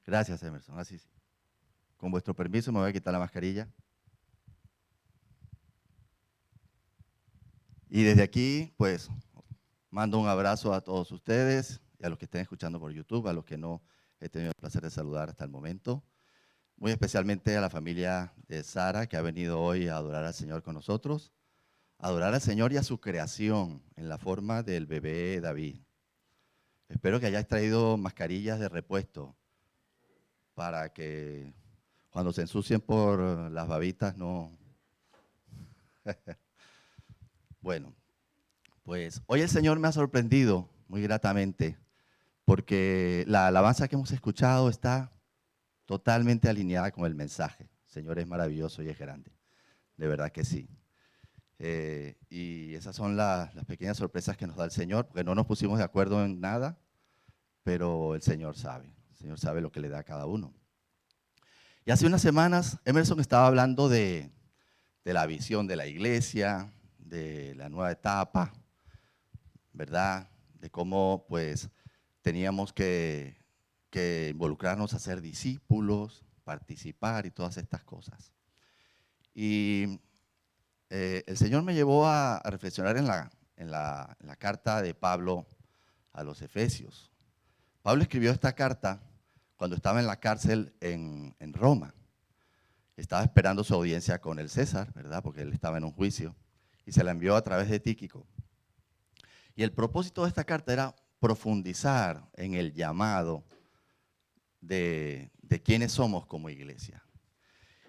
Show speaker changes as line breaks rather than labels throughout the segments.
Gracias, Emerson. Así sí. Con vuestro permiso me voy a quitar la mascarilla. Y desde aquí, pues, mando un abrazo a todos ustedes y a los que estén escuchando por YouTube, a los que no he tenido el placer de saludar hasta el momento. Muy especialmente a la familia de Sara, que ha venido hoy a adorar al Señor con nosotros. A adorar al Señor y a su creación en la forma del bebé David. Espero que hayáis traído mascarillas de repuesto para que cuando se ensucien por las babitas no... Bueno, pues hoy el Señor me ha sorprendido muy gratamente porque la alabanza que hemos escuchado está totalmente alineada con el mensaje. El Señor es maravilloso y es grande, de verdad que sí. Y esas son las pequeñas sorpresas que nos da el Señor, porque no nos pusimos de acuerdo en nada, pero el Señor sabe lo que le da a cada uno. Y hace unas semanas Emerson estaba hablando de la visión de la iglesia, de la nueva etapa, ¿verdad? De cómo pues teníamos que involucrarnos a ser discípulos, participar y todas estas cosas. Y el Señor me llevó a reflexionar en la carta de Pablo a los Efesios. Pablo escribió esta carta cuando estaba en la cárcel en Roma. Estaba esperando su audiencia con el César, ¿verdad? Porque él estaba en un juicio. Y se la envió a través de Tíquico. Y el propósito de esta carta era profundizar en el llamado de quiénes somos como iglesia.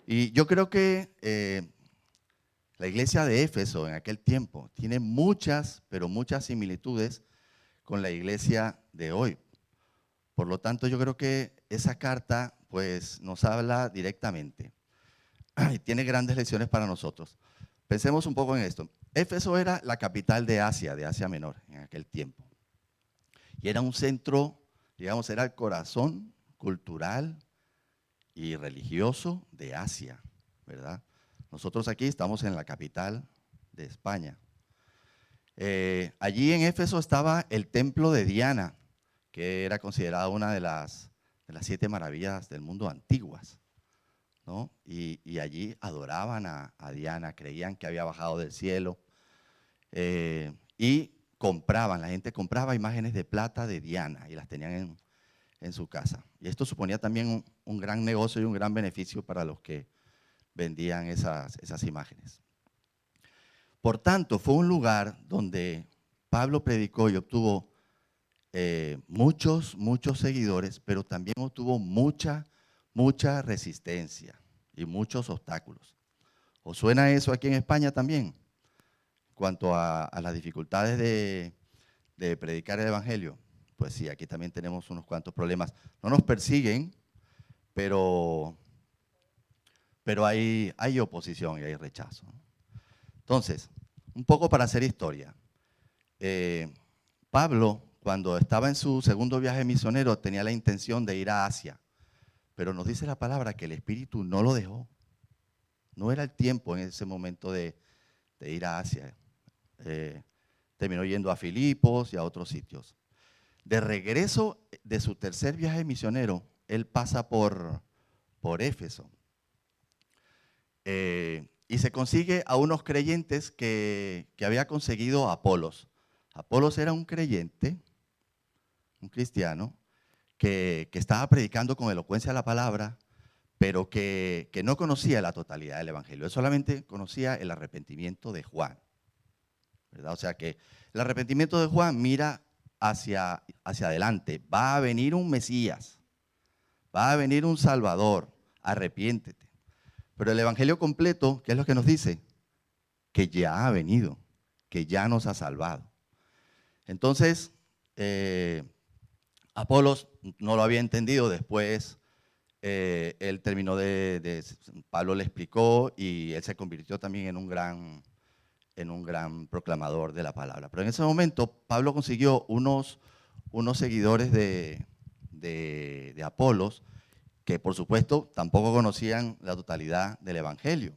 Y yo creo que la iglesia de Éfeso en aquel tiempo tiene muchas, pero muchas similitudes con la iglesia de hoy. Por lo tanto, yo creo que esa carta pues nos habla directamente y tiene grandes lecciones para nosotros. Pensemos un poco en esto. Éfeso era la capital de Asia Menor en aquel tiempo. Y era un centro, digamos, era el corazón cultural y religioso de Asia, ¿verdad? Nosotros aquí estamos en la capital de España. Allí en Éfeso estaba el templo de Diana, que era considerada una de las 7 maravillas del mundo antiguas, ¿no? Y allí adoraban a Diana, creían que había bajado del cielo y la gente compraba imágenes de plata de Diana y las tenían en su casa. Y esto suponía también un gran negocio y un gran beneficio para los que vendían esas imágenes. Por tanto, fue un lugar donde Pablo predicó y obtuvo muchos seguidores, pero también obtuvo mucha resistencia y muchos obstáculos. ¿Os suena eso aquí en España también? En cuanto a las dificultades de predicar el evangelio, pues sí, aquí también tenemos unos cuantos problemas. No nos persiguen, pero hay oposición y hay rechazo. Entonces, un poco para hacer historia. Pablo, cuando estaba en su segundo viaje misionero, tenía la intención de ir a Asia, pero nos dice la palabra que el Espíritu no lo dejó. No era el tiempo en ese momento de ir a Asia. Terminó yendo a Filipos y a otros sitios. De regreso de su tercer viaje misionero, él pasa por Éfeso. Y se consigue a unos creyentes que había conseguido Apolos. Apolos era un creyente, un cristiano, que estaba predicando con elocuencia la palabra, pero que no conocía la totalidad del evangelio. Él solamente conocía el arrepentimiento de Juan, ¿verdad? O sea que el arrepentimiento de Juan mira hacia adelante. Va a venir un Mesías, va a venir un Salvador, arrepiéntete. Pero el evangelio completo, ¿qué es lo que nos dice? Que ya ha venido, que ya nos ha salvado. Entonces, Apolos no lo había entendido. Después él terminó Pablo le explicó y él se convirtió también en un gran proclamador de la palabra. Pero en ese momento Pablo consiguió unos seguidores de Apolos que por supuesto tampoco conocían la totalidad del evangelio.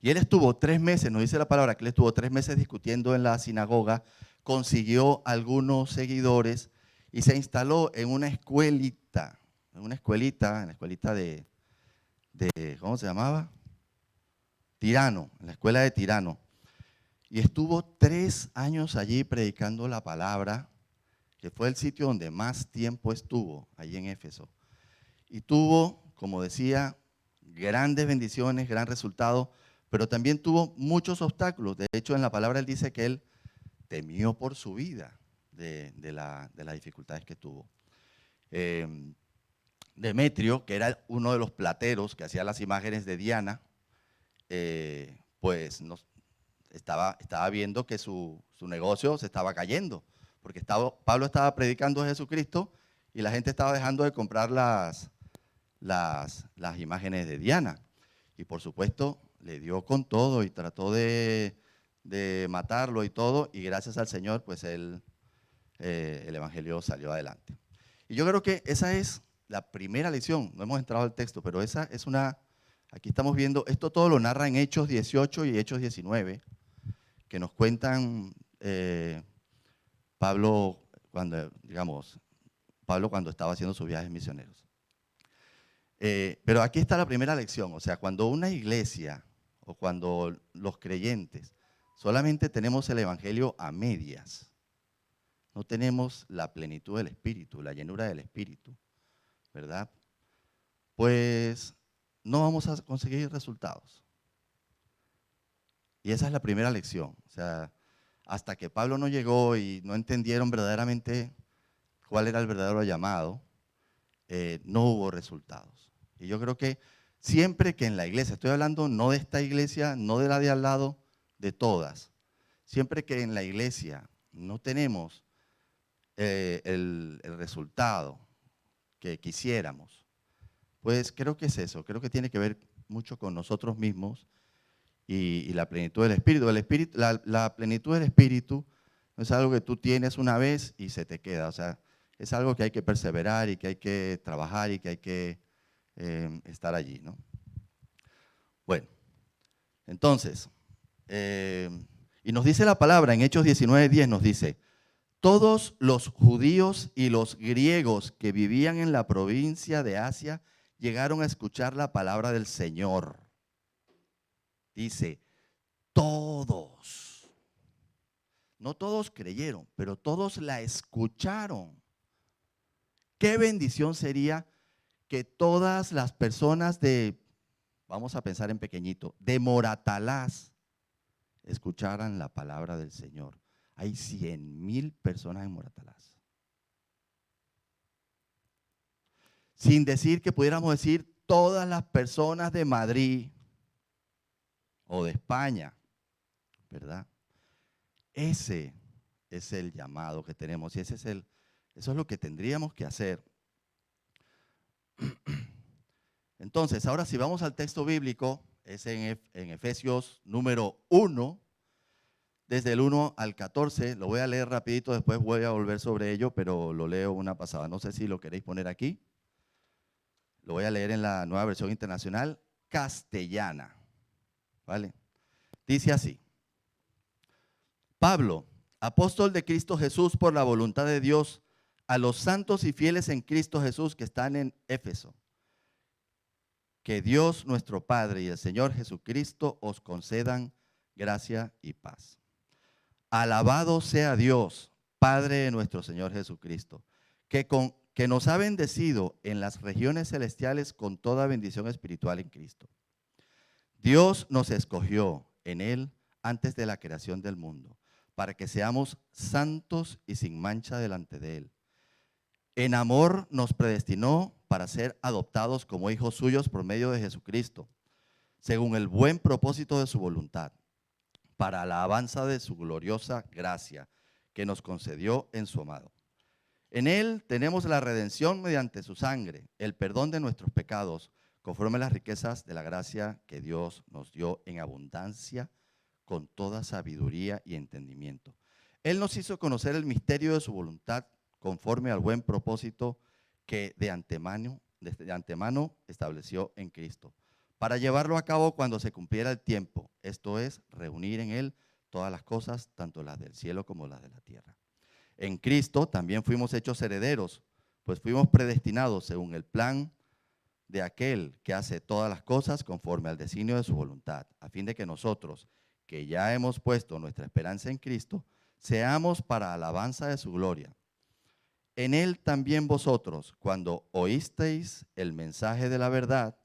Y él estuvo 3 meses, nos dice la palabra que él estuvo 3 meses discutiendo en la sinagoga, consiguió algunos seguidores y se instaló en una escuelita en una escuelita, en la escuelita ¿cómo se llamaba? Tirano, en la escuela de Tirano. Y estuvo 3 años allí predicando la palabra, que fue el sitio donde más tiempo estuvo, allí en Éfeso. Y tuvo, como decía, grandes bendiciones, gran resultado, pero también tuvo muchos obstáculos. De hecho, en la palabra él dice que él temió por su vida de las dificultades que tuvo. Demetrio, que era uno de los plateros que hacía las imágenes de Diana, pues estaba viendo que su negocio se estaba cayendo, porque Pablo estaba predicando a Jesucristo y la gente estaba dejando de comprar las imágenes de Diana. Y por supuesto le dio con todo y trató de matarlo y todo, y gracias al Señor pues el evangelio salió adelante. Y yo creo que esa es la primera lección. No hemos entrado al texto, pero esa es aquí estamos viendo, esto todo lo narra en Hechos 18 y Hechos 19, que nos cuentan Pablo cuando estaba haciendo sus viajes misioneros. Pero aquí está la primera lección, o sea, cuando una iglesia o cuando los creyentes solamente tenemos el evangelio a medias, no tenemos la plenitud del Espíritu, la llenura del Espíritu, ¿verdad? Pues no vamos a conseguir resultados. Y esa es la primera lección, o sea, hasta que Pablo no llegó y no entendieron verdaderamente cuál era el verdadero llamado, no hubo resultados. Y yo creo que siempre que en la iglesia, estoy hablando no de esta iglesia, no de la de al lado, de todas, siempre que en la iglesia no tenemos el resultado que quisiéramos, pues creo que es eso, creo que tiene que ver mucho con nosotros mismos y la plenitud del Espíritu. La plenitud del Espíritu no es algo que tú tienes una vez y se te queda, o sea, es algo que hay que perseverar y que hay que trabajar y que hay que estar allí, ¿no? Bueno, entonces, y nos dice la palabra en Hechos 19:10, nos dice: todos los judíos y los griegos que vivían en la provincia de Asia llegaron a escuchar la palabra del Señor. Dice, todos. No todos creyeron, pero todos la escucharon. Qué bendición sería que todas las personas vamos a pensar en pequeñito, de Moratalaz, escucharan la palabra del Señor. Hay 100,000 personas en Moratalaz. Sin decir que pudiéramos decir todas las personas de Madrid o de España, ¿verdad? Ese es el llamado que tenemos y eso es lo que tendríamos que hacer. Entonces, ahora si vamos al texto bíblico, es en Efesios número 1, desde el 1 al 14, lo voy a leer rapidito, después voy a volver sobre ello, pero lo leo una pasada. No sé si lo queréis poner aquí. Lo voy a leer en la Nueva Versión Internacional Castellana, ¿vale? Dice así: Pablo, apóstol de Cristo Jesús por la voluntad de Dios, a los santos y fieles en Cristo Jesús que están en Éfeso. Que Dios nuestro Padre y el Señor Jesucristo os concedan gracia y paz. Alabado sea Dios, Padre de nuestro Señor Jesucristo, que nos ha bendecido en las regiones celestiales con toda bendición espiritual en Cristo. Dios nos escogió en Él antes de la creación del mundo, para que seamos santos y sin mancha delante de Él. En amor nos predestinó para ser adoptados como hijos suyos por medio de Jesucristo, según el buen propósito de su voluntad, para la alabanza de su gloriosa gracia que nos concedió en su amado. En Él tenemos la redención mediante su sangre, el perdón de nuestros pecados, conforme a las riquezas de la gracia que Dios nos dio en abundancia, con toda sabiduría y entendimiento. Él nos hizo conocer el misterio de su voluntad, conforme al buen propósito que desde antemano estableció en Cristo, para llevarlo a cabo cuando se cumpliera el tiempo, esto es, reunir en Él todas las cosas, tanto las del cielo como las de la tierra. En Cristo también fuimos hechos herederos, Pues fuimos predestinados según el plan de aquel que hace todas las cosas conforme al designio de su voluntad, a fin de que nosotros, que ya hemos puesto nuestra esperanza en Cristo, seamos para alabanza de su gloria. En él también vosotros, cuando oísteis el mensaje de la verdad,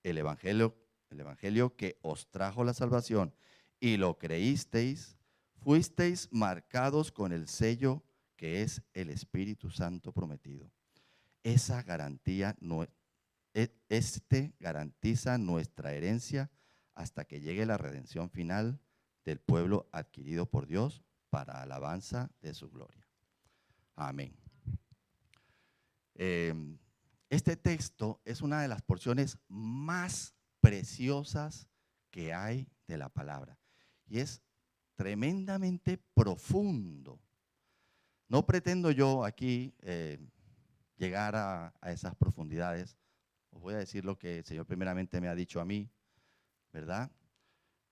el evangelio que os trajo la salvación, y lo creísteis, fuisteis marcados con el sello que es el Espíritu Santo prometido. Esa garantía garantiza nuestra herencia hasta que llegue la redención final del pueblo adquirido por Dios para alabanza de su gloria. Amén. Este texto es una de las porciones más preciosas que hay de la palabra y es tremendamente profundo. No pretendo yo aquí llegar a esas profundidades. Os voy a decir lo que el Señor primeramente me ha dicho a mí, ¿verdad?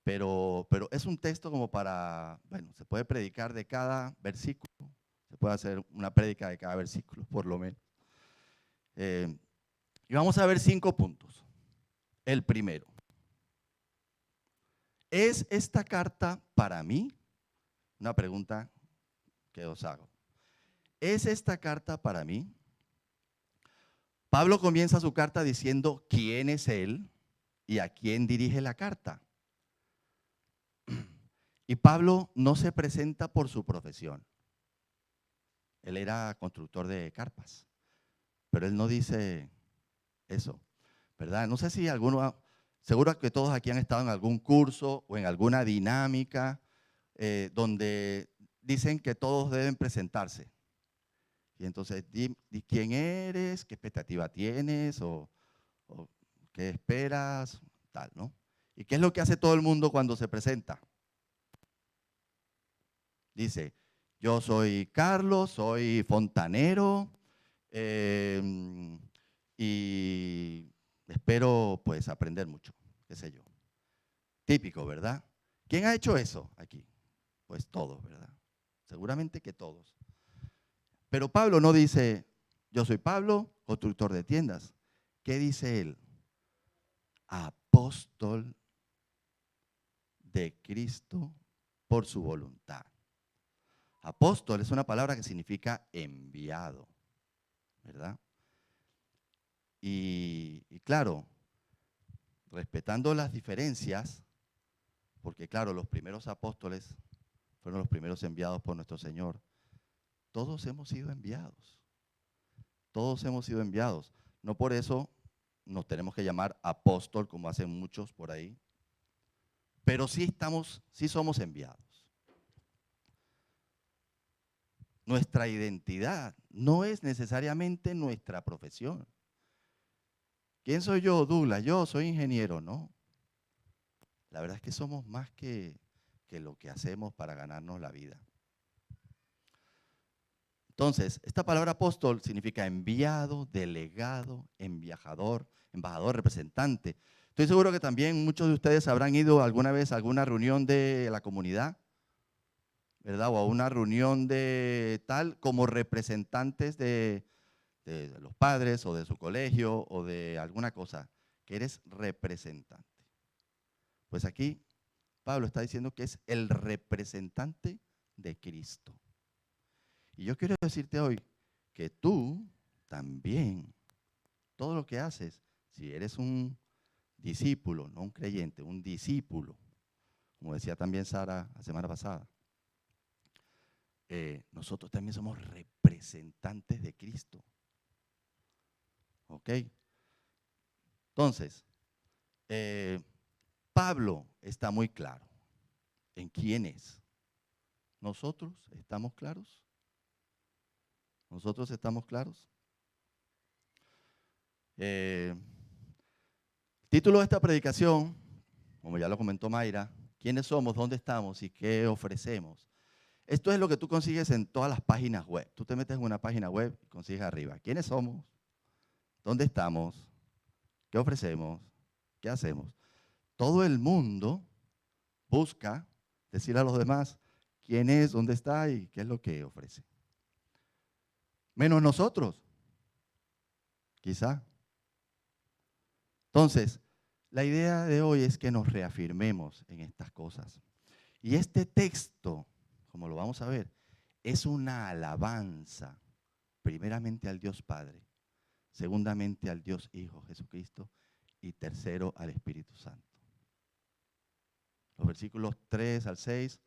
Pero es un texto como para, bueno, se puede predicar de cada versículo, se puede hacer una prédica de cada versículo, por lo menos. Y vamos a ver 5 puntos. El primero, ¿es esta carta para mí? Una pregunta que os hago. ¿Es esta carta para mí? Pablo comienza su carta diciendo quién es él y a quién dirige la carta. Y Pablo no se presenta por su profesión. Él era constructor de carpas, pero él no dice eso, ¿verdad? No sé si seguro que todos aquí han estado en algún curso o en alguna dinámica donde dicen que todos deben presentarse. Y entonces, di quién eres, qué expectativa tienes o qué esperas, tal, ¿no? ¿Y qué es lo que hace todo el mundo cuando se presenta? Dice, yo soy Carlos, soy fontanero y espero pues aprender mucho, qué sé yo. Típico, ¿verdad? ¿Quién ha hecho eso aquí? Pues todos, ¿verdad? Seguramente que todos. Pero Pablo no dice, yo soy Pablo, constructor de tiendas. ¿Qué dice él? Apóstol de Cristo por su voluntad. Apóstol es una palabra que significa enviado, ¿verdad? Y claro, respetando las diferencias, porque claro, los primeros apóstoles fueron los primeros enviados por nuestro Señor. Todos hemos sido enviados. Todos hemos sido enviados. No por eso nos tenemos que llamar apóstol, como hacen muchos por ahí, pero sí somos enviados. Nuestra identidad no es necesariamente nuestra profesión. ¿Quién soy yo, Douglas? Yo soy ingeniero, ¿no? La verdad es que somos más que lo que hacemos para ganarnos la vida. Entonces, esta palabra apóstol significa enviado, delegado, embajador, representante. Estoy seguro que también muchos de ustedes habrán ido alguna vez a alguna reunión de la comunidad, ¿verdad? O a una reunión de tal como representantes de los padres o de su colegio o de alguna cosa, que eres representante. Pues aquí Pablo está diciendo que es el representante de Cristo. Y yo quiero decirte hoy que tú también, todo lo que haces, si eres un discípulo, no un creyente, un discípulo, como decía también Sara la semana pasada, nosotros también somos representantes de Cristo. ¿Ok? Entonces, Pablo está muy claro en quién es. ¿Nosotros estamos claros? ¿Nosotros estamos claros? Título de esta predicación, como ya lo comentó Mayra, ¿quiénes somos, dónde estamos y qué ofrecemos? Esto es lo que tú consigues en todas las páginas web. Tú te metes en una página web y consigues arriba. ¿Quiénes somos? ¿Dónde estamos? ¿Qué ofrecemos? ¿Qué hacemos? Todo el mundo busca decir a los demás quién es, dónde está y qué es lo que ofrece. Menos nosotros. Quizá. Entonces, la idea de hoy es que nos reafirmemos en estas cosas. Y este texto, como lo vamos a ver, es una alabanza, primeramente al Dios Padre, segundamente al Dios Hijo Jesucristo y tercero al Espíritu Santo. Los versículos 3 al 6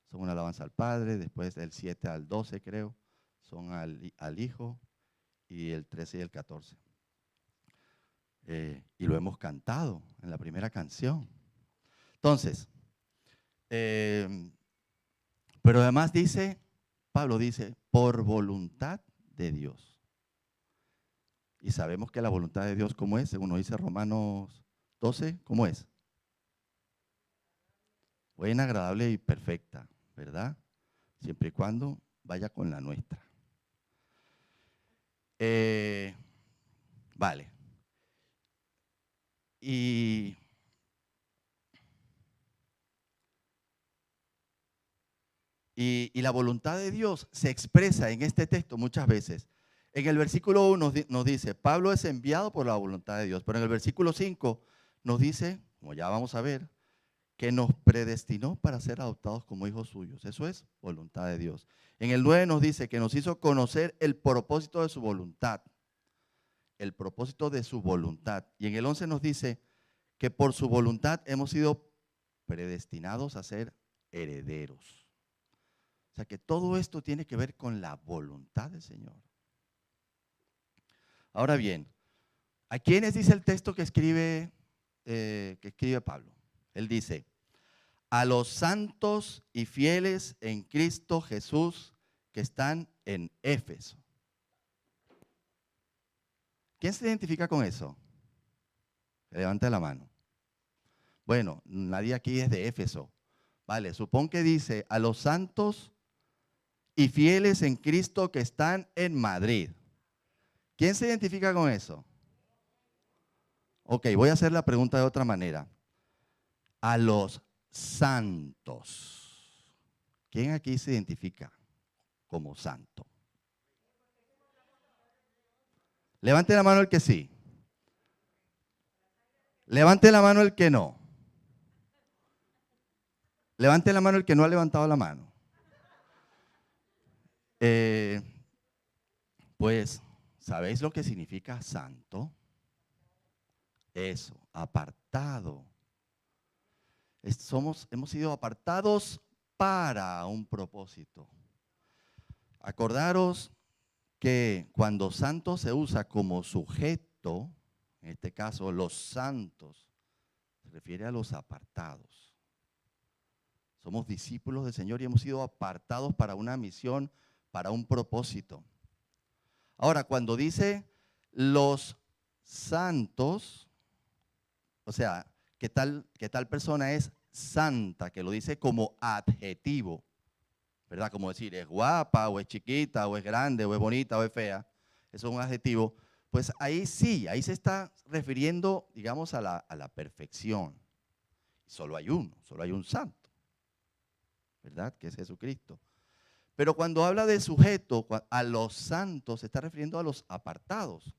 son una alabanza al Padre, después del 7 al 12 creo, son al Hijo, y el 13 y el 14. Y lo hemos cantado en la primera canción. Entonces, pero además dice, Pablo dice, por voluntad de Dios. Y sabemos que la voluntad de Dios, ¿cómo es? Según nos dice Romanos 12, ¿cómo es? Buena, agradable y perfecta, ¿verdad? Siempre y cuando vaya con la nuestra. Vale. Y la voluntad de Dios se expresa en este texto muchas veces. En el versículo 1 nos dice, Pablo es enviado por la voluntad de Dios. Pero en el versículo 5 nos dice, como ya vamos a ver, que nos predestinó para ser adoptados como hijos suyos. Eso es voluntad de Dios. En el 9 nos dice que nos hizo conocer el propósito de su voluntad. El propósito de su voluntad. Y en el 11 nos dice que por su voluntad hemos sido predestinados a ser herederos. O sea que todo esto tiene que ver con la voluntad del Señor. Ahora bien, ¿a quiénes dice el texto que escribe Pablo? Él dice, a los santos y fieles en Cristo Jesús que están en Éfeso. ¿Quién se identifica con eso? Levante la mano. Bueno, nadie aquí es de Éfeso. Vale, supón que dice a los santos y fieles en Cristo que están en Madrid. ¿Quién se identifica con eso? Ok, voy a hacer la pregunta de otra manera. A los santos. ¿Quién aquí se identifica como santo? Levante la mano el que sí. Levante la mano el que no. Levante la mano el que no ha levantado la mano. Pues, ¿sabéis lo que significa santo? Eso, apartado. Hemos sido apartados para un propósito. Acordaros que cuando santo se usa como sujeto, en este caso los santos, se refiere a los apartados. Somos discípulos del Señor y hemos sido apartados para una misión, para un propósito. Ahora, cuando dice los santos, o sea, ¿qué tal persona es santa? Que lo dice como adjetivo, ¿verdad? Como decir, es guapa, o es chiquita, o es grande, o es bonita, o es fea. Eso es un adjetivo. Pues ahí sí, ahí se está refiriendo, digamos, a la perfección. Solo hay un santo, ¿verdad? Que es Jesucristo. Pero cuando habla de sujeto, a los santos, se está refiriendo a los apartados.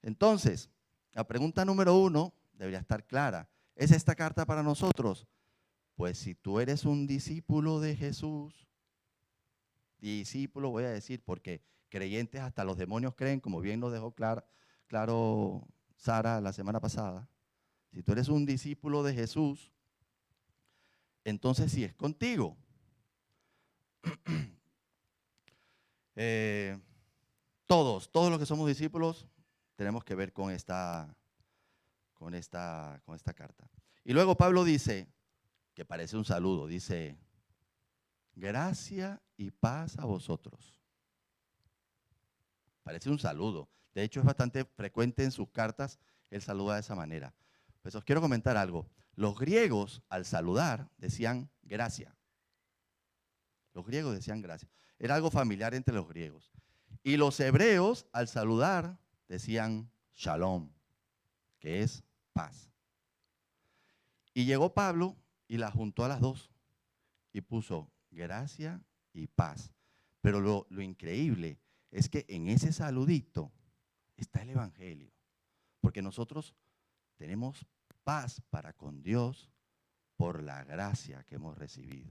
Entonces, la pregunta número 1 debería estar clara. ¿Es esta carta para nosotros? Pues si tú eres un discípulo de Jesús, discípulo voy a decir, porque creyentes hasta los demonios creen, como bien nos dejó claro Sara la semana pasada. Si tú eres un discípulo de Jesús, entonces sí es contigo. Todos los que somos discípulos tenemos que ver con esta carta. Y luego Pablo dice, que parece un saludo, dice, gracia y paz a vosotros. Parece un saludo. De hecho, es bastante frecuente en sus cartas el saluda de esa manera. Pues os quiero comentar algo. Los griegos, al saludar, decían gracia. Los griegos decían gracia. Era algo familiar entre los griegos. Y los hebreos, al saludar, decían shalom, que es paz. Y llegó Pablo y la juntó a las dos y puso gracia y paz. Pero lo increíble es que en ese saludito está el Evangelio. Porque nosotros tenemos paz para con Dios por la gracia que hemos recibido.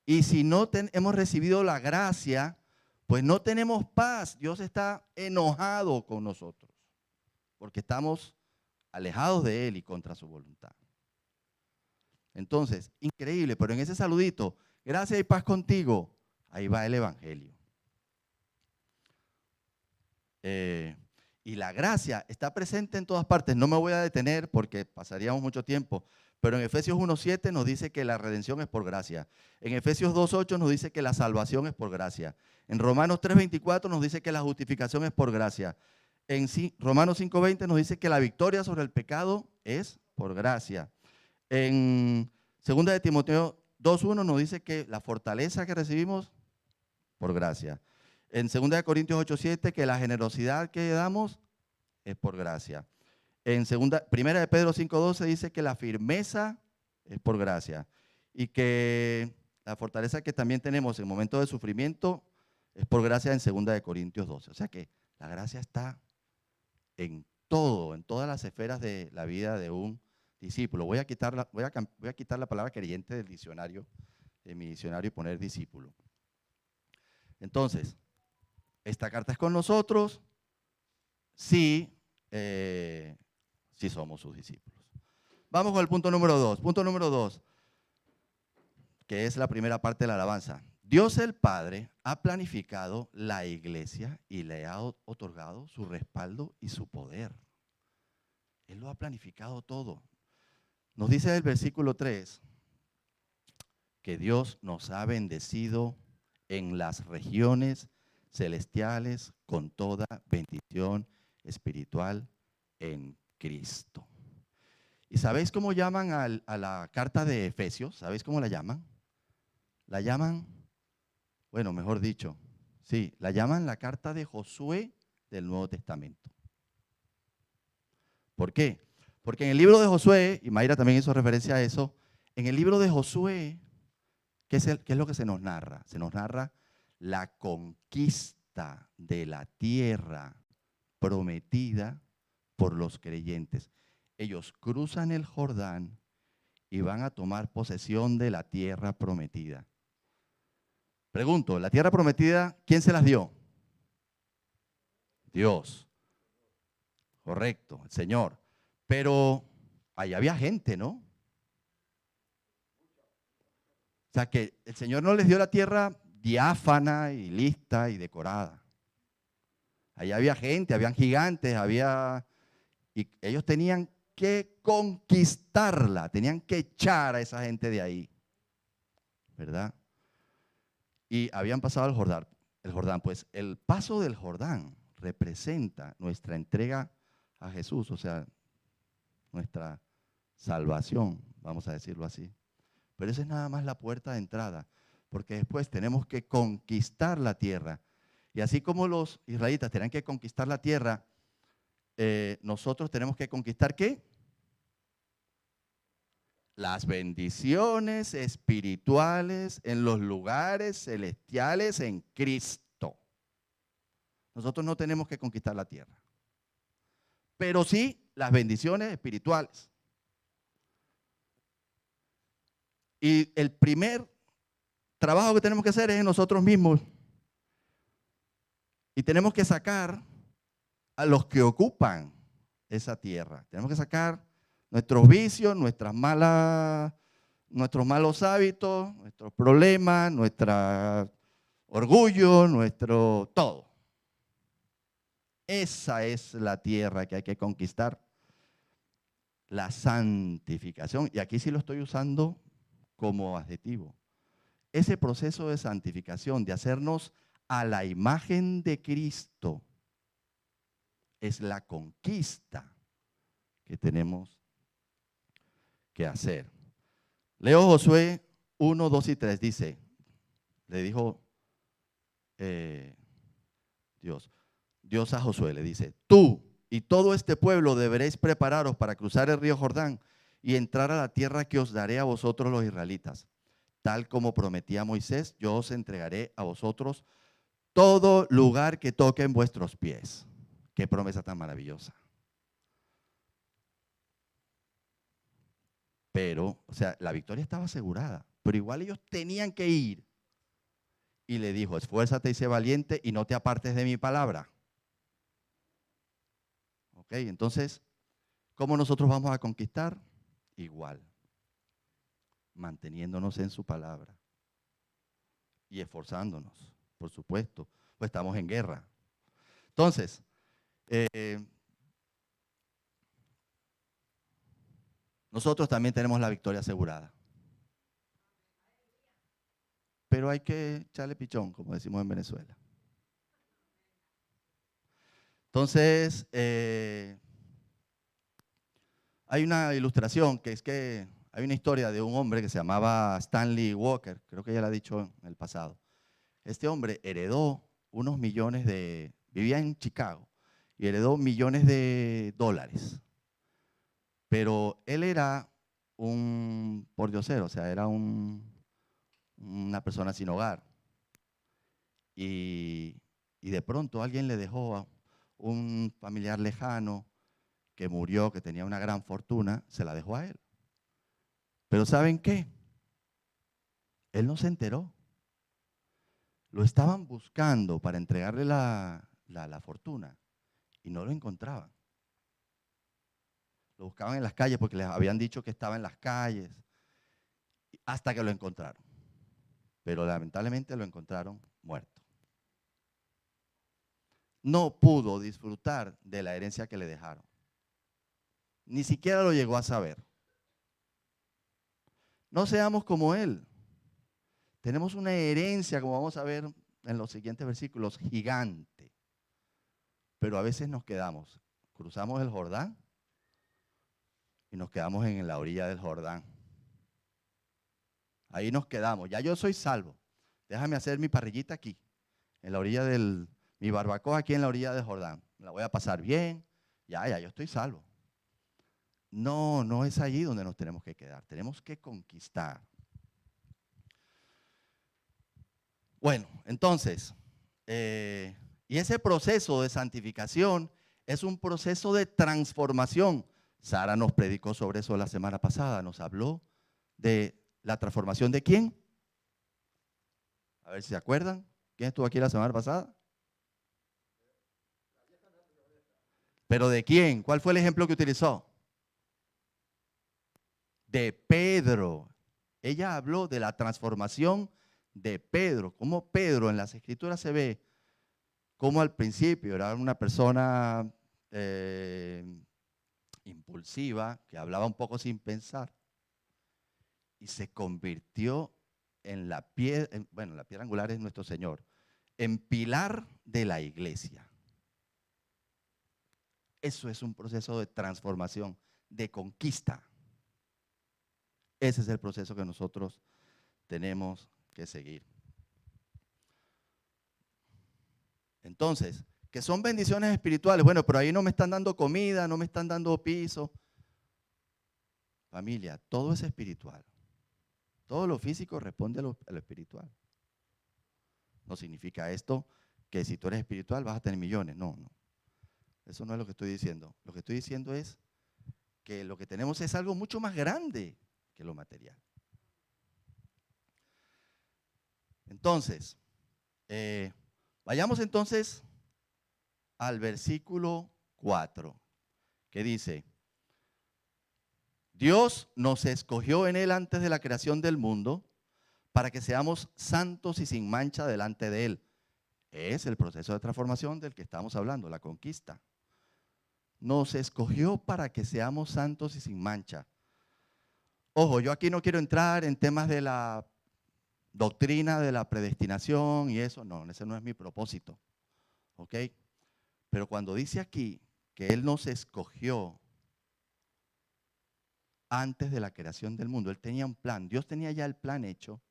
Y si no hemos recibido la gracia, pues no tenemos paz. Dios está enojado con nosotros porque estamos alejados de Él y contra su voluntad. Entonces, increíble, pero en ese saludito, gracia y paz contigo, ahí va el Evangelio. Y la gracia está presente en todas partes. No me voy a detener porque pasaríamos mucho tiempo, pero en Efesios 1:7 nos dice que la redención es por gracia. En Efesios 2:8 nos dice que la salvación es por gracia. En Romanos 3:24 nos dice que la justificación es por gracia. En Romanos 5:20 nos dice que la victoria sobre el pecado es por gracia. En 2 de Timoteo 2:1 nos dice que la fortaleza que recibimos por gracia. En 2 de Corintios 8:7 que la generosidad que damos es por gracia. En 1 de Pedro 5:12 dice que la firmeza es por gracia y que la fortaleza que también tenemos en momentos de sufrimiento es por gracia en 2 de Corintios 12. O sea que la gracia está en todo, en todas las esferas de la vida de un discípulo. Voy a quitar la palabra creyente del diccionario, de mi diccionario, y poner discípulo. Entonces, esta carta es con nosotros si somos sus discípulos. Vamos con el punto número 2. Punto número 2, que es la primera parte de la alabanza. Dios el Padre ha planificado la iglesia y le ha otorgado su respaldo y su poder. Él lo ha planificado todo. Nos dice el versículo 3 que Dios nos ha bendecido en las regiones celestiales con toda bendición espiritual en Cristo. ¿Y sabéis cómo llaman a la carta de Efesios? ¿Sabéis cómo la llaman? La llaman, bueno, mejor dicho, sí, la llaman la carta de Josué del Nuevo Testamento. ¿Por qué? Porque en el libro de Josué, y Mayra también hizo referencia a eso, en el libro de Josué, ¿qué es lo que se nos narra? Se nos narra la conquista de la tierra prometida por los creyentes. Ellos cruzan el Jordán y van a tomar posesión de la tierra prometida. Pregunto, ¿la tierra prometida quién se las dio? Dios. Correcto, el Señor. Pero ahí había gente, ¿no? O sea que el Señor no les dio la tierra diáfana y lista y decorada. Ahí había gente, habían gigantes, y ellos tenían que conquistarla, tenían que echar a esa gente de ahí, ¿verdad? Y habían pasado el Jordán. Pues el paso del Jordán representa nuestra entrega a Jesús, o sea, nuestra salvación, vamos a decirlo así. Pero esa es nada más la puerta de entrada, porque después tenemos que conquistar la tierra. Y así como los israelitas tenían que conquistar la tierra, nosotros tenemos que conquistar ¿qué? Las bendiciones espirituales en los lugares celestiales en Cristo. Nosotros no tenemos que conquistar la tierra, pero sí las bendiciones espirituales. Y el primer trabajo que tenemos que hacer es en nosotros mismos. Y tenemos que sacar a los que ocupan esa tierra. Tenemos que sacar nuestros vicios, nuestros malos hábitos, nuestros problemas, nuestro orgullo, nuestro todo. Esa es la tierra que hay que conquistar. La santificación. Y aquí sí lo estoy usando como adjetivo. Ese proceso de santificación, de hacernos a la imagen de Cristo, es la conquista que tenemos que hacer. Leo Josué 1, 2 y 3, dice, le dijo Dios a Josué, le dice, tú y todo este pueblo deberéis prepararos para cruzar el río Jordán y entrar a la tierra que os daré a vosotros los israelitas. Tal como prometí a Moisés, yo os entregaré a vosotros todo lugar que toquen vuestros pies. Qué promesa tan maravillosa. Pero, o sea, la victoria estaba asegurada, pero igual ellos tenían que ir. Y le dijo, esfuérzate y sé valiente y no te apartes de mi palabra. Ok, entonces, ¿cómo nosotros vamos a conquistar? Igual, manteniéndonos en su palabra y esforzándonos, por supuesto, pues estamos en guerra. Entonces, nosotros también tenemos la victoria asegurada. Pero hay que echarle pichón, como decimos en Venezuela. Entonces, hay una ilustración que es que hay una historia de un hombre que se llamaba Stanley Walker, creo que ya la he dicho en el pasado. Este hombre heredó unos millones vivía en Chicago y heredó millones de dólares. Pero él era un pordiosero, o sea, era una persona sin hogar. Y de pronto alguien le dejó a un familiar lejano que murió, que tenía una gran fortuna, se la dejó a él. Pero ¿saben qué? Él no se enteró. Lo estaban buscando para entregarle la fortuna y no lo encontraban. Lo buscaban en las calles porque les habían dicho que estaba en las calles hasta que lo encontraron. Pero lamentablemente lo encontraron muerto. No pudo disfrutar de la herencia que le dejaron. Ni siquiera lo llegó a saber. No seamos como él. Tenemos una herencia, como vamos a ver en los siguientes versículos, gigante. Pero a veces nos quedamos, cruzamos el Jordán y nos quedamos en la orilla del Jordán. Ahí nos quedamos. Ya yo soy salvo. Déjame hacer mi parrillita aquí, en la orilla mi barbacoa aquí en la orilla del Jordán. Me la voy a pasar bien. Ya, yo estoy salvo. No, no es allí donde nos tenemos que quedar. Tenemos que conquistar. Bueno, entonces, y ese proceso de santificación es un proceso de transformación. Sara nos predicó sobre eso la semana pasada, nos habló de la transformación de quién. A ver si se acuerdan. ¿Quién estuvo aquí la semana pasada? ¿Pero de quién? ¿Cuál fue el ejemplo que utilizó? De Pedro. Ella habló de la transformación de Pedro. Cómo Pedro en las escrituras se ve como al principio era una persona impulsiva, que hablaba un poco sin pensar, y se convirtió en la piedra, bueno, la piedra angular es nuestro Señor, en pilar de la iglesia. Eso es un proceso de transformación, de conquista. Ese es el proceso que nosotros tenemos que seguir. Entonces, que son bendiciones espirituales. Bueno, pero ahí no me están dando comida, no me están dando piso. Familia, todo es espiritual. Todo lo físico responde a lo espiritual. No significa esto que si tú eres espiritual vas a tener millones. No, no. Eso no es lo que estoy diciendo. Lo que estoy diciendo es que lo que tenemos es algo mucho más grande que lo material. Entonces, vayamos entonces al versículo 4, que dice: Dios nos escogió en Él antes de la creación del mundo para que seamos santos y sin mancha delante de Él. Es el proceso de transformación del que estamos hablando, la conquista. Nos escogió para que seamos santos y sin mancha. Ojo, yo aquí no quiero entrar en temas de la doctrina de la predestinación y eso, no, ese no es mi propósito. ¿Ok? Pero cuando dice aquí que Él nos escogió antes de la creación del mundo, Él tenía un plan, Dios tenía ya el plan hecho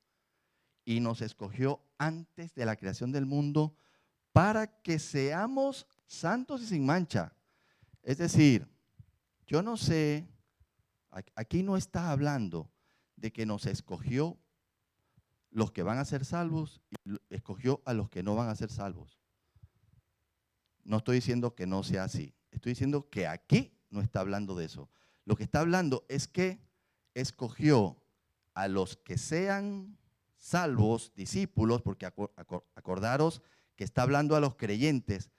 y nos escogió antes de la creación del mundo para que seamos santos y sin mancha. Es decir, yo no sé, aquí no está hablando de que nos escogió los que van a ser salvos y escogió a los que no van a ser salvos. No estoy diciendo que no sea así. Estoy diciendo que aquí no está hablando de eso. Lo que está hablando es que escogió a los que sean salvos, discípulos, porque acordaros que está hablando a los creyentes.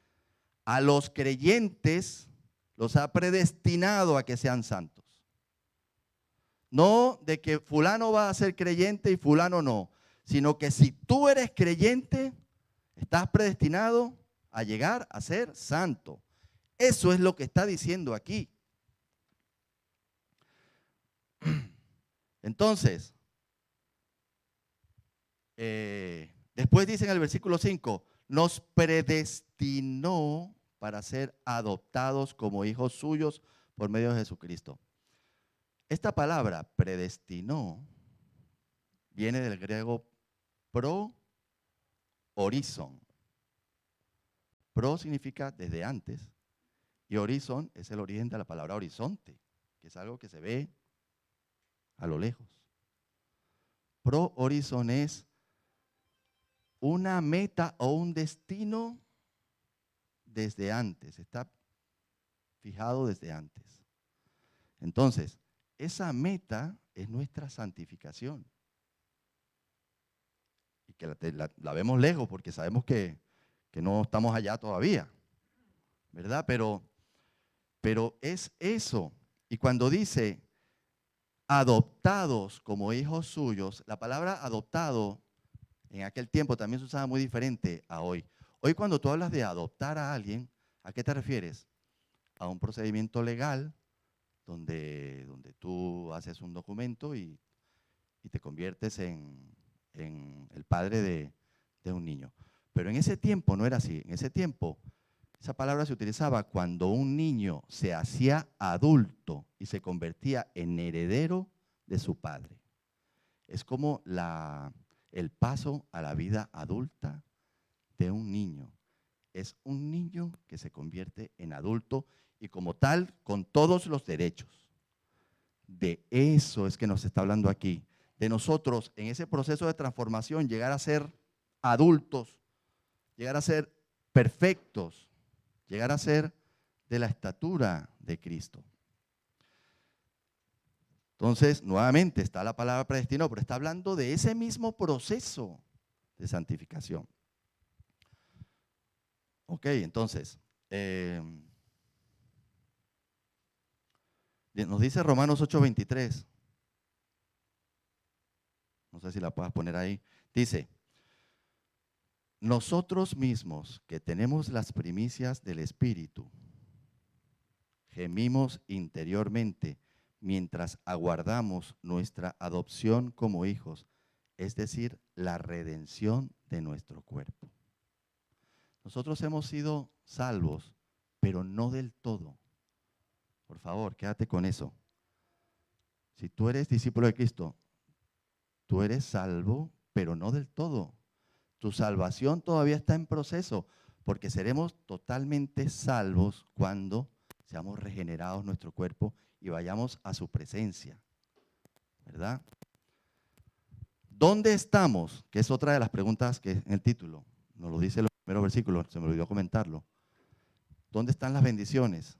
A los creyentes los ha predestinado a que sean santos. No de que fulano va a ser creyente y fulano no, sino que si tú eres creyente, estás predestinado a llegar a ser santo. Eso es lo que está diciendo aquí. Entonces, después dice en el versículo 5, nos predestinó para ser adoptados como hijos suyos por medio de Jesucristo. Esta palabra, predestinó, viene del griego pro horizon. Pro significa desde antes y horizon es el origen de la palabra horizonte, que es algo que se ve a lo lejos. Pro horizon es una meta o un destino desde antes, está fijado desde antes. Entonces, esa meta es nuestra santificación. Y que la vemos lejos porque sabemos que no estamos allá todavía, ¿verdad? Pero es eso. Y cuando dice adoptados como hijos suyos, la palabra adoptado en aquel tiempo también se usaba muy diferente a hoy. Hoy cuando tú hablas de adoptar a alguien, ¿a qué te refieres? A un procedimiento legal donde tú haces un documento y te conviertes en el padre de un niño. Pero en ese tiempo no era así. En ese tiempo esa palabra se utilizaba cuando un niño se hacía adulto y se convertía en heredero de su padre. Es como el paso a la vida adulta de un niño. Es un niño que se convierte en adulto y como tal con todos los derechos. De eso es que nos está hablando aquí. De nosotros en ese proceso de transformación llegar a ser adultos, llegar a ser perfectos, llegar a ser de la estatura de Cristo. Entonces, nuevamente está la palabra predestinado, pero está hablando de ese mismo proceso de santificación. Ok, entonces, nos dice Romanos 8:23. No sé si la puedas poner ahí. Dice, nosotros mismos que tenemos las primicias del Espíritu, gemimos interiormente mientras aguardamos nuestra adopción como hijos, es decir, la redención de nuestro cuerpo. Nosotros hemos sido salvos, pero no del todo. Por favor, quédate con eso. Si tú eres discípulo de Cristo, tú eres salvo, pero no del todo. Tu salvación todavía está en proceso, porque seremos totalmente salvos cuando seamos regenerados nuestro cuerpo y vayamos a su presencia, ¿verdad? ¿Dónde estamos? Que es otra de las preguntas que en el título nos lo dice en los primeros versículos, se me olvidó comentarlo. ¿Dónde están las bendiciones?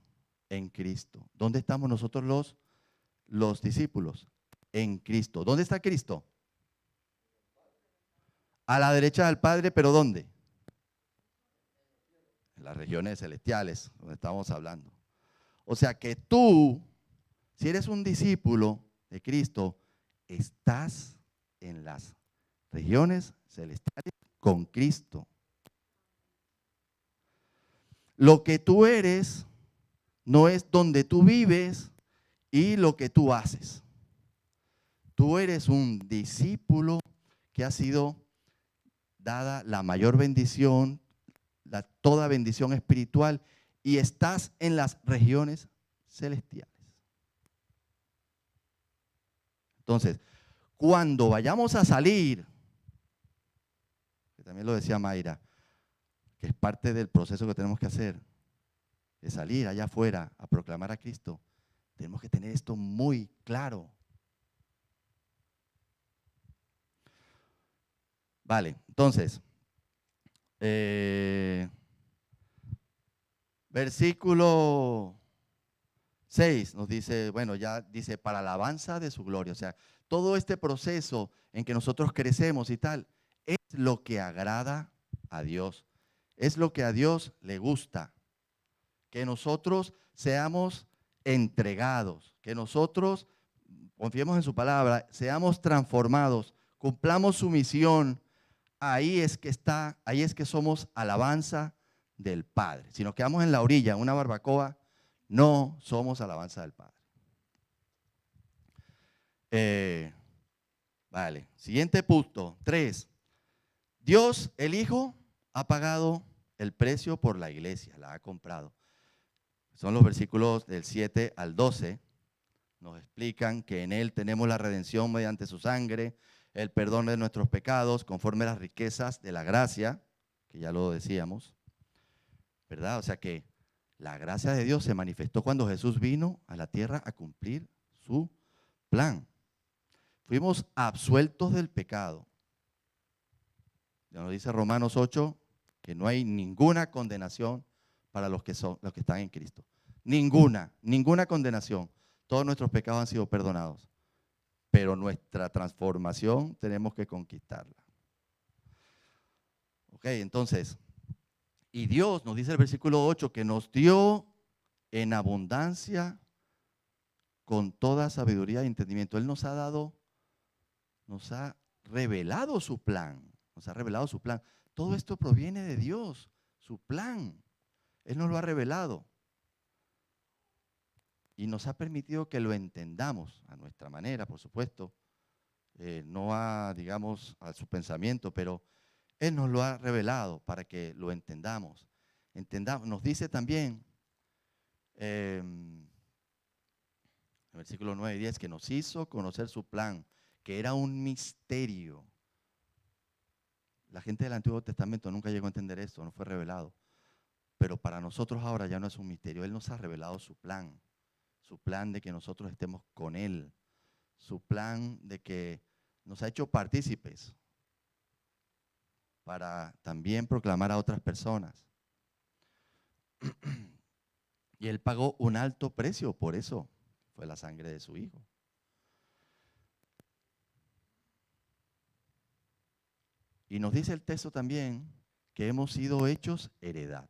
En Cristo. ¿Dónde estamos nosotros los discípulos? En Cristo. ¿Dónde está Cristo? A la derecha del Padre, pero ¿dónde? En las regiones celestiales, donde estamos hablando. O sea que tú, si eres un discípulo de Cristo, estás en las regiones celestiales con Cristo. Lo que tú eres no es donde tú vives y lo que tú haces. Tú eres un discípulo que ha sido dada la mayor bendición, toda bendición espiritual, y estás en las regiones celestiales. Entonces, cuando vayamos a salir, que también lo decía Mayra, que es parte del proceso que tenemos que hacer, de salir allá afuera a proclamar a Cristo, tenemos que tener esto muy claro. Vale, entonces, versículo 6 nos dice, bueno, ya dice, para alabanza de su gloria. O sea, todo este proceso en que nosotros crecemos y tal, es lo que agrada a Dios. Es lo que a Dios le gusta. Que nosotros seamos entregados, que nosotros confiemos en su palabra, seamos transformados, cumplamos su misión. Ahí es que está, ahí es que somos alabanza del Padre. Si nos quedamos en la orilla, en una barbacoa, no somos alabanza del Padre. Vale, siguiente punto, 3. Dios, el Hijo, ha pagado el precio por la iglesia, la ha comprado. Son los versículos del 7 al 12. Nos explican que en Él tenemos la redención mediante su sangre, el perdón de nuestros pecados, conforme a las riquezas de la gracia, que ya lo decíamos, ¿verdad? O sea que la gracia de Dios se manifestó cuando Jesús vino a la tierra a cumplir su plan. Fuimos absueltos del pecado. Ya nos dice Romanos 8 que no hay ninguna condenación para los que están en Cristo. Ninguna condenación. Todos nuestros pecados han sido perdonados. Pero nuestra transformación tenemos que conquistarla. Ok, entonces, y Dios nos dice el versículo 8 que nos dio en abundancia con toda sabiduría y entendimiento. Él nos ha dado, nos ha revelado su plan. Nos ha revelado su plan. Todo esto proviene de Dios, su plan. Él nos lo ha revelado. Y nos ha permitido que lo entendamos a nuestra manera, por supuesto. No a, digamos, a su pensamiento, pero Él nos lo ha revelado para que lo entendamos. Nos dice también, en el versículo 9 y 10, que nos hizo conocer su plan, que era un misterio. La gente del Antiguo Testamento nunca llegó a entender esto, no fue revelado. Pero para nosotros ahora ya no es un misterio. Él nos ha revelado su plan de que nosotros estemos con Él, su plan de que nos ha hecho partícipes para también proclamar a otras personas. Y Él pagó un alto precio por eso, fue la sangre de su Hijo. Y nos dice el texto también que hemos sido hechos heredad.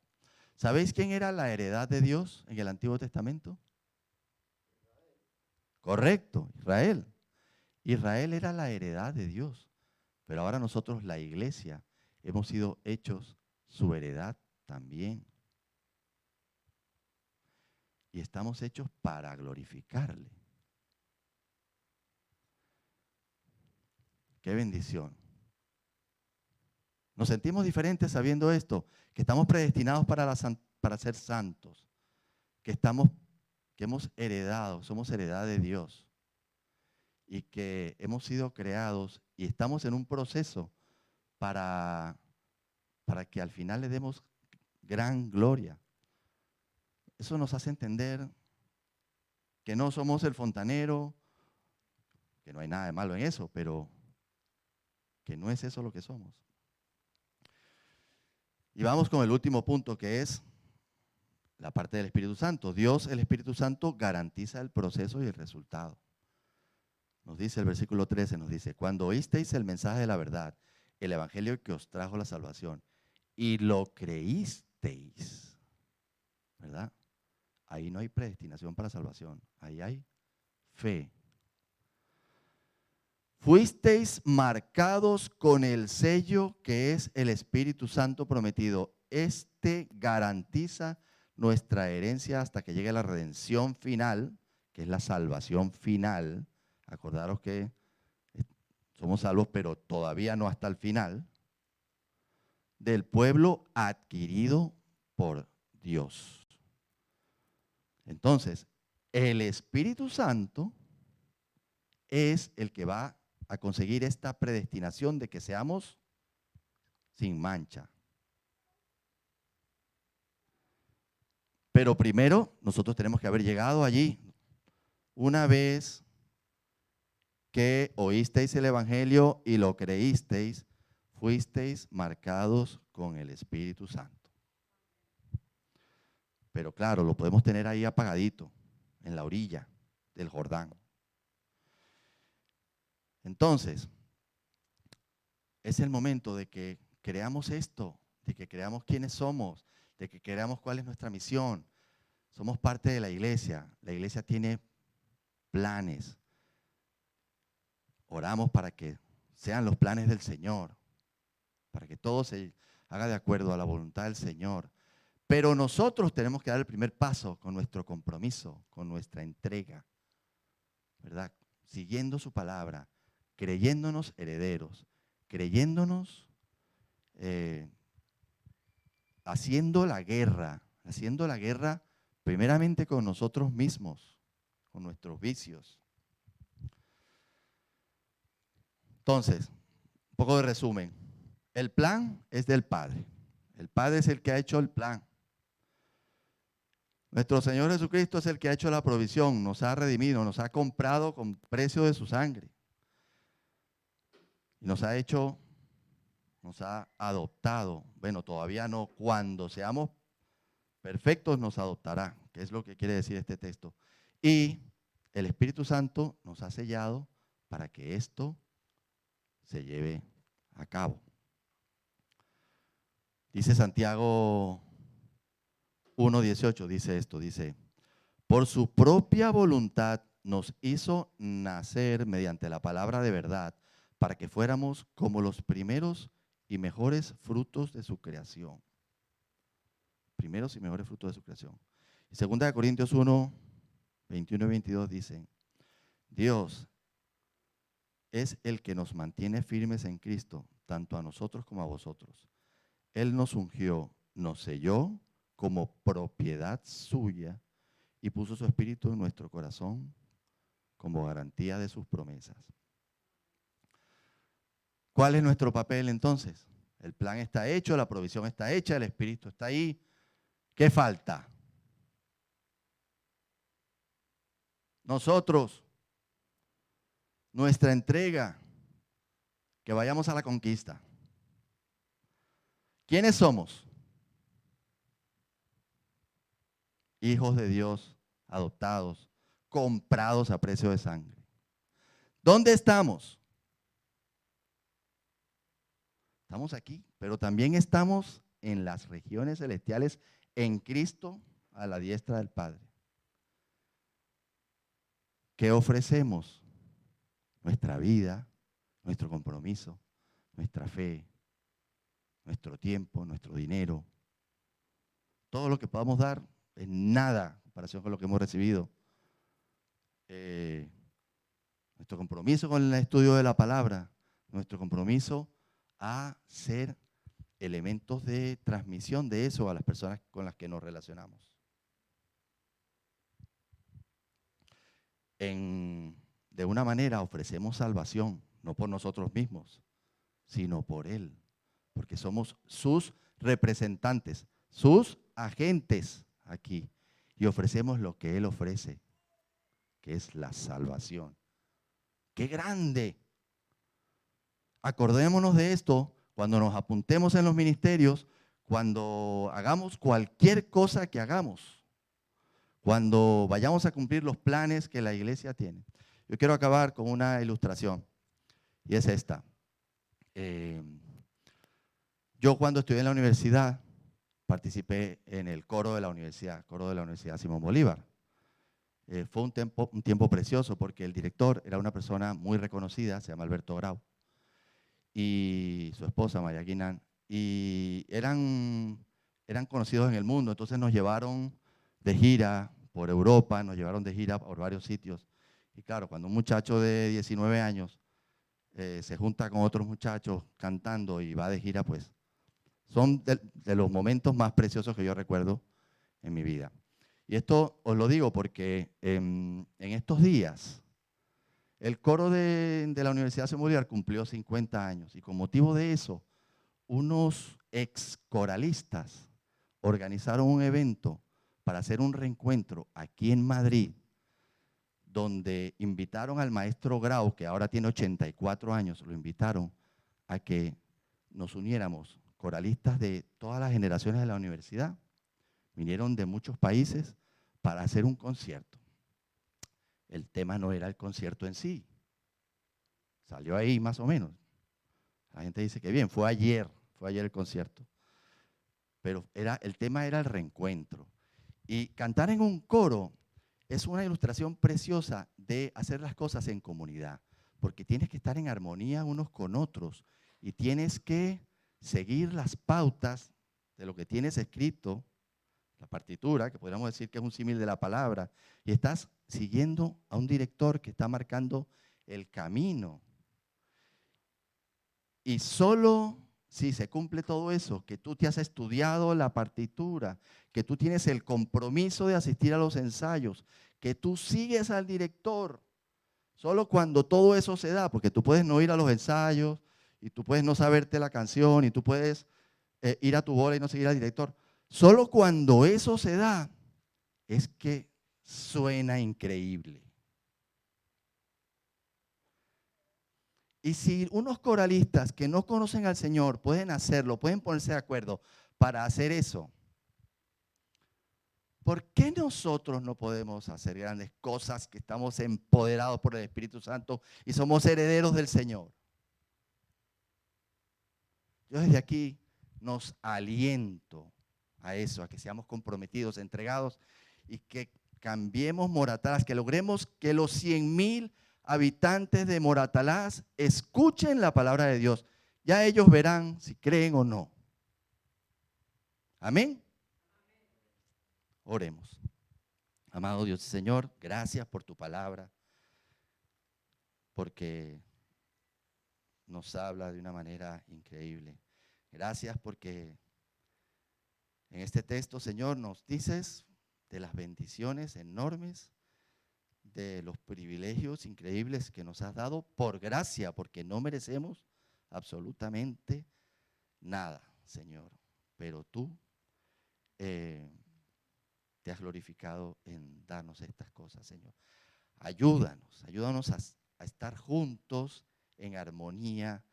¿Sabéis quién era la heredad de Dios en el Antiguo Testamento? Correcto, Israel. Israel era la heredad de Dios, pero ahora nosotros, la iglesia, hemos sido hechos su heredad también. Y estamos hechos para glorificarle. ¡Qué bendición! Nos sentimos diferentes sabiendo esto, que estamos predestinados para ser santos, que hemos heredado, somos heredad de Dios y que hemos sido creados y estamos en un proceso para que al final le demos gran gloria. Eso nos hace entender que no somos el fontanero, que no hay nada de malo en eso, pero que no es eso lo que somos. Y vamos con el último punto, que es la parte del Espíritu Santo. Dios, el Espíritu Santo, garantiza el proceso y el resultado. Nos dice el versículo 13, nos dice, cuando oísteis el mensaje de la verdad, el evangelio que os trajo la salvación, y lo creísteis, ¿verdad? Ahí no hay predestinación para salvación, ahí hay fe. Fuisteis marcados con el sello que es el Espíritu Santo prometido. Este garantiza nuestra herencia hasta que llegue la redención final, que es la salvación final. Acordaros que somos salvos, pero todavía no hasta el final, del pueblo adquirido por Dios. Entonces, el Espíritu Santo es el que va a conseguir esta predestinación de que seamos sin mancha. Pero primero nosotros tenemos que haber llegado allí. Una vez que oísteis el evangelio y lo creísteis, fuisteis marcados con el Espíritu Santo. Pero claro, lo podemos tener ahí apagadito, en la orilla del Jordán. Entonces, es el momento de que creamos esto, de que creamos quiénes somos, de que creamos cuál es nuestra misión. Somos parte de la iglesia. La iglesia tiene planes. Oramos para que sean los planes del Señor, para que todo se haga de acuerdo a la voluntad del Señor. Pero nosotros tenemos que dar el primer paso con nuestro compromiso, con nuestra entrega, ¿verdad? Siguiendo su palabra, creyéndonos herederos, creyéndonos haciendo la guerra primeramente con nosotros mismos, con nuestros vicios. Entonces, un poco de resumen. El plan es del Padre. El Padre es el que ha hecho el plan. Nuestro Señor Jesucristo es el que ha hecho la provisión, nos ha redimido, nos ha comprado con precio de su sangre. Y nos ha adoptado. Bueno, todavía no. Cuando seamos perfectos nos adoptará, que es lo que quiere decir este texto. Y el Espíritu Santo nos ha sellado para que esto se lleve a cabo. Dice Santiago 1:18, dice esto, dice, por su propia voluntad nos hizo nacer mediante la palabra de verdad, para que fuéramos como los primeros y mejores frutos de su creación. Primeros y mejores frutos de su creación. Y 2 Corintios 1:21 y 22 dicen, Dios es el que nos mantiene firmes en Cristo, tanto a nosotros como a vosotros. Él nos ungió, nos selló como propiedad suya y puso su espíritu en nuestro corazón como garantía de sus promesas. ¿Cuál es nuestro papel entonces? El plan está hecho, la provisión está hecha, el espíritu está ahí. ¿Qué falta? Nosotros, nuestra entrega, que vayamos a la conquista. ¿Quiénes somos? Hijos de Dios, adoptados, comprados a precio de sangre. ¿Dónde estamos? Estamos aquí, pero también estamos en las regiones celestiales en Cristo a la diestra del Padre. ¿Qué ofrecemos? Nuestra vida, nuestro compromiso, nuestra fe, nuestro tiempo, nuestro dinero. Todo lo que podamos dar es nada en comparación con lo que hemos recibido. Nuestro compromiso con el estudio de la palabra, nuestro compromiso a ser elementos de transmisión de eso a las personas con las que nos relacionamos. De una manera ofrecemos salvación, no por nosotros mismos, sino por Él, porque somos sus representantes, sus agentes aquí, y ofrecemos lo que Él ofrece, que es la salvación. ¡Qué grande! Acordémonos de esto cuando nos apuntemos en los ministerios, cuando hagamos cualquier cosa que hagamos, cuando vayamos a cumplir los planes que la iglesia tiene. Yo quiero acabar con una ilustración, y es esta. Yo cuando estudié en la universidad, participé en el coro de la Universidad Simón Bolívar. Fue un tiempo precioso porque el director era una persona muy reconocida, se llama Alberto Grau, y su esposa María Guinán, y eran conocidos en el mundo. Entonces nos llevaron de gira por Europa, nos llevaron de gira por varios sitios. Y claro, cuando un muchacho de 19 años se junta con otros muchachos cantando y va de gira, pues son de los momentos más preciosos que yo recuerdo en mi vida. Y esto os lo digo porque en estos días el coro de la Universidad Simón Bolívar cumplió 50 años y con motivo de eso, unos ex coralistas organizaron un evento para hacer un reencuentro aquí en Madrid, donde invitaron al maestro Grau, que ahora tiene 84 años, lo invitaron a que nos uniéramos, coralistas de todas las generaciones de la universidad, vinieron de muchos países para hacer un concierto. El tema no era el concierto en sí, salió ahí más o menos. La gente dice que bien, fue ayer el concierto, pero el tema era el reencuentro. Y cantar en un coro es una ilustración preciosa de hacer las cosas en comunidad, porque tienes que estar en armonía unos con otros y tienes que seguir las pautas de lo que tienes escrito, la partitura, que podríamos decir que es un símil de la palabra, y estás siguiendo a un director que está marcando el camino. Y solo si se cumple todo eso, que tú te has estudiado la partitura, que tú tienes el compromiso de asistir a los ensayos, que tú sigues al director, solo cuando todo eso se da, porque tú puedes no ir a los ensayos, y tú puedes no saberte la canción, y tú puedes ir a tu bola y no seguir al director. Solo cuando eso se da, es que suena increíble. Y si unos coralistas que no conocen al Señor pueden hacerlo, pueden ponerse de acuerdo para hacer eso, ¿por qué nosotros no podemos hacer grandes cosas que estamos empoderados por el Espíritu Santo y somos herederos del Señor? Yo desde aquí nos aliento a eso, a que seamos comprometidos, entregados y que cambiemos Moratalaz, que logremos que los 100,000 habitantes de Moratalaz escuchen la palabra de Dios. Ya ellos verán si creen o no. Amén. Oremos. Amado Dios y Señor, gracias por tu palabra, porque nos habla de una manera increíble. Gracias porque en este texto, Señor, nos dices de las bendiciones enormes, de los privilegios increíbles que nos has dado por gracia, porque no merecemos absolutamente nada, Señor. Pero tú te has glorificado en darnos estas cosas, Señor. Ayúdanos a estar juntos en armonía,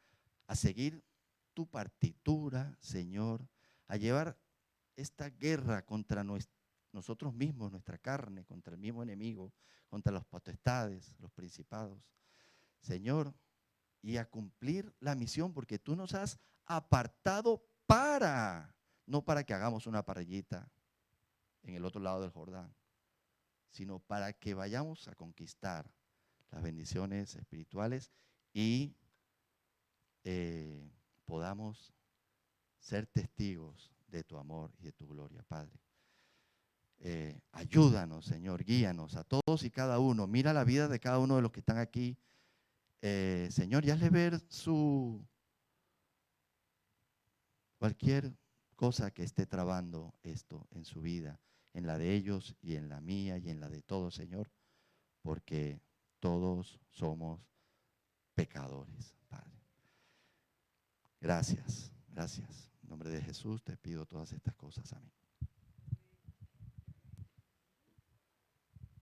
a seguir tu partitura, Señor, a llevar esta guerra contra nosotros mismos, nuestra carne, contra el mismo enemigo, contra las potestades, los principados, Señor, y a cumplir la misión, porque tú nos has apartado no para que hagamos una parrillita en el otro lado del Jordán, sino para que vayamos a conquistar las bendiciones espirituales y podamos ser testigos de tu amor y de tu gloria, Padre. Ayúdanos, Señor, guíanos a todos y cada uno. Mira la vida de cada uno de los que están aquí, Señor, y hazle ver cualquier cosa que esté trabando esto en su vida, en la de ellos y en la mía y en la de todos, Señor, porque todos somos pecadores, Padre. Gracias. En nombre de Jesús te pido todas estas cosas. Amén.